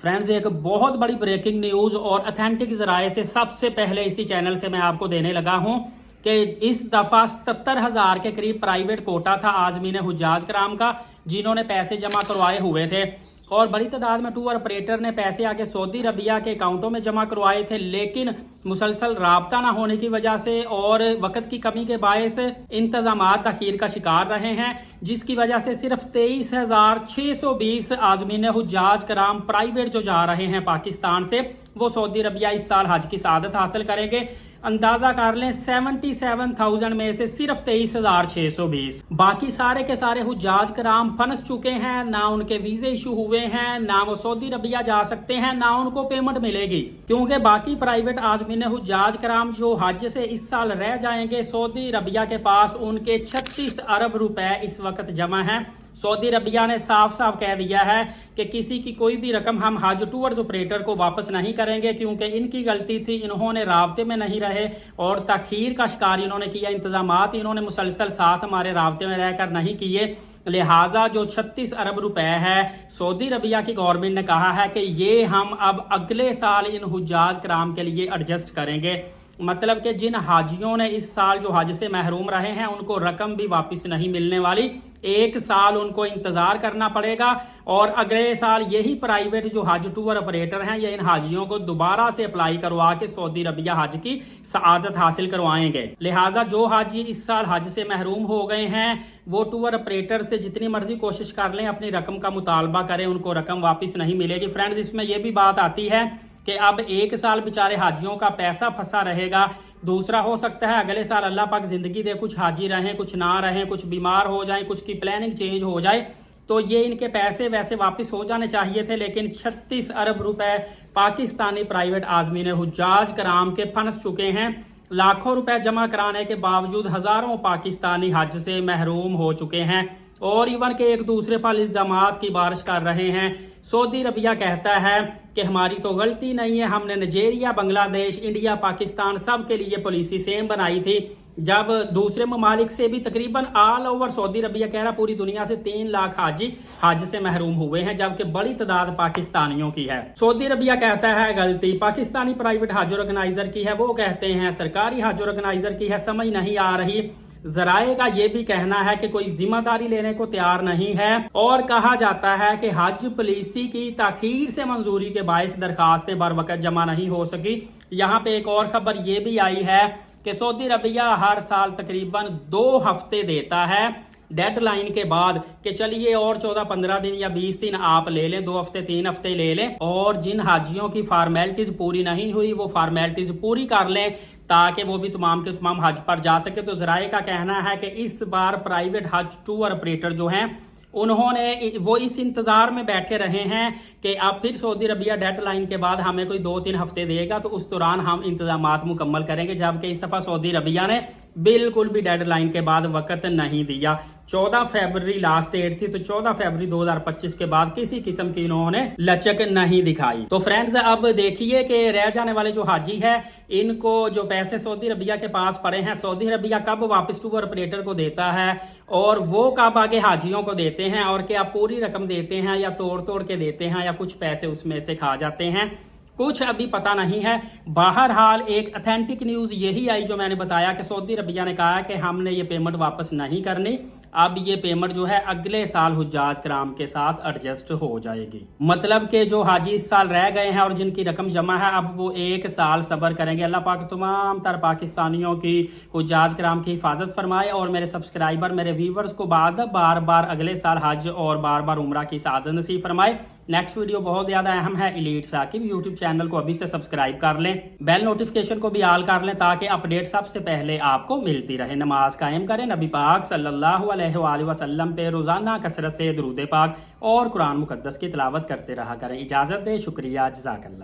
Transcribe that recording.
Friends, एक बहुत बड़ी ब्रेकिंग न्यूज और अथेंटिक जराये से सबसे पहले इसी चैनल से मैं आपको देने लगा हूं कि इस दफा 77,000 के करीब प्राइवेट कोटा था आजमीन हुज्जाज कराम का, जिन्होंने पैसे जमा करवाए हुए थे। और बड़ी तादाद में टूर ऑपरेटर ने पैसे आगे सऊदी अरबिया के अकाउंटों में जमा करवाए थे, लेकिन मुसलसल राबता ना होने की वजह से और वक्त की कमी के बायस इंतजामात तखीर का शिकार रहे हैं, जिसकी वजह से सिर्फ 23,620 आजमीन हुज्जाज कराम प्राइवेट जो जा रहे हैं पाकिस्तान से, वो सऊदी अरबिया इस साल हज की सआदत हासिल करेंगे। अंदाजा कर लें 77,000 में से सिर्फ 23,620, बाकी सारे के सारे हुज्जाज कराम फंस चुके हैं, ना उनके वीजे इशू हुए हैं, ना वो सऊदी अरबिया जा सकते हैं, ना उनको पेमेंट मिलेगी, क्योंकि बाकी प्राइवेट आजमीन हुज्जाज कराम जो हज से इस साल रह जाएंगे, सऊदी अरबिया के पास उनके 36 अरब रुपए इस वक्त जमा है। सऊदी अरबिया ने साफ साफ कह दिया है कि किसी की कोई भी रकम हम हज टूर्स ऑपरेटर को वापस नहीं करेंगे, क्योंकि इनकी गलती थी, इन्होंने राब्ते में नहीं रहे और तखीर का शिकार इन्होंने किया, इंतजामात इन्होंने मुसलसल साथ हमारे राब्ते में रहकर नहीं किए। लिहाजा जो 36 अरब रुपए है सऊदी अरबिया की गवर्नमेंट ने कहा है कि ये हम अब अगले साल इन हुज्जाज कराम के लिए एडजस्ट करेंगे। मतलब कि जिन हाजियों ने इस साल जो हज से महरूम रहे हैं उनको रकम भी वापस नहीं मिलने वाली, एक साल उनको इंतजार करना पड़ेगा और अगले साल यही प्राइवेट जो हज टूर ऑपरेटर हैं ये इन हाजियों को दोबारा से अप्लाई करवा के सऊदी अरबिया हज की सआदत हासिल करवाएंगे। लिहाजा जो हाजी इस साल हज से महरूम हो गए हैं वो टूर ऑपरेटर से जितनी मर्जी कोशिश कर लें, अपनी रकम का मुतालबा करें, उनको रकम वापस नहीं मिलेगी। फ्रेंड्स, इसमें यह भी बात आती है कि अब एक साल बेचारे हाजियों का पैसा फंसा रहेगा, दूसरा हो सकता है अगले साल अल्लाह पाक जिंदगी दे, कुछ हाजी रहें, कुछ ना रहें, कुछ बीमार हो जाएं, कुछ की प्लानिंग चेंज हो जाए, तो ये इनके पैसे वैसे वापस हो जाने चाहिए थे, लेकिन 36 अरब रुपए पाकिस्तानी प्राइवेट आजमीन हुज्जाज कराम के फंस चुके हैं। लाखों रुपए जमा कराने के बावजूद हजारों पाकिस्तानी हज से महरूम हो चुके हैं और इवन के एक दूसरे पर इल्जामात की बारिश कर रहे हैं। सऊदी अरबिया कहता है कि हमारी तो गलती नहीं है, हमने नाइजीरिया, बांग्लादेश, इंडिया, पाकिस्तान सब के लिए पॉलिसी सेम बनाई थी, जब दूसरे ममालिक से भी तकरीबन ऑल ओवर सऊदी अरबिया कह रहा पूरी दुनिया से 3 लाख हाजी हज से महरूम हुए हैं, जबकि बड़ी तादाद पाकिस्तानियों की है। सऊदी अरबिया कहता है गलती पाकिस्तानी प्राइवेट हज ऑर्गेनाइजर की है, वो कहते हैं सरकारी हज ऑर्गेनाइजर की है। समझ नहीं आ रही। जराए का ये भी कहना है कि कोई जिम्मेदारी लेने को तैयार नहीं है और कहा जाता है कि हज पॉलिसी की ताखीर से मंजूरी के बायस दरखास्तें बर वक्त जमा नहीं हो सकी। यहाँ पे एक और खबर ये भी आई है कि सऊदी अरबिया हर साल तकरीबन 2 हफ्ते देता है डेडलाइन के बाद कि चलिए और 14-15 दिन या 20 दिन आप ले लें, 2 हफ्ते 3 हफ्ते ले लें, और जिन हाजियों की फार्मेलिटीज पूरी नहीं हुई वो फार्मेलिटीज पूरी कर लें ताकि वो भी तमाम के तमाम हज पर जा सके। तो जराए का कहना है कि इस बार प्राइवेट हज टूर ऑपरेटर जो हैं उन्होंने वो इस इंतजार में बैठे रहे हैं कि अब फिर सऊदी अरबिया डेडलाइन के बाद हमें कोई 2-3 हफ्ते देगा तो उस दौरान हम इंतजामात मुकम्मल करेंगे, जबकि इस दफा सऊदी अरबिया ने बिल्कुल भी डेडलाइन के बाद वक्त नहीं दिया। 14 फरवरी लास्ट डेट थी, तो 14 फरवरी 2025 के बाद किसी किस्म की इन्होंने लचक नहीं दिखाई। तो फ्रेंड्स, अब देखिए कि रह जाने वाले जो हाजी है इनको जो पैसे सऊदी अरबिया के पास पड़े हैं, सऊदी अरबिया कब वापस टूर ऑपरेटर को देता है और वो कब आगे हाजियों को देते हैं, और क्या पूरी रकम देते हैं या तोड़ तोड़ के देते हैं या कुछ पैसे उसमें से खा जाते हैं, कुछ अभी पता नहीं है। बहरहाल एक अथेंटिक न्यूज यही आई जो मैंने बताया कि सऊदी अरबिया ने कहा कि हमने ये पेमेंट वापस नहीं करनी, अब ये पेमेंट जो है अगले साल हुज्जाज कराम के साथ एडजस्ट हो जाएगी। मतलब कि जो हाजी इस साल रह गए हैं और जिनकी रकम जमा है अब वो 1 साल सब्र करेंगे। अल्लाह पाक तमाम तर पाकिस्तानियों की हुज्जाज कराम की हिफाजत फरमाए और मेरे सब्सक्राइबर, मेरे व्यूवर्स को बार बार अगले साल हज और बार बार उम्रा की सआदत नसीब फरमाए। नेक्स्ट वीडियो बहुत ज्यादा अहम है। एलीट साकिब यूट्यूब चैनल को अभी से सब्सक्राइब कर लें, बेल नोटिफिकेशन को भी ऑल कर लें ताकि अपडेट सबसे पहले आपको मिलती रहे। नमाज कायम करें, नबी पाक सल्लल्लाहु अलैहि वसल्लम पे रोजाना कसरत से दुरूद पाक और कुरान मुकद्दस की तिलावत करते रहा करें। इजाजत दे, शुक्रिया, जज़ाकल्लाह।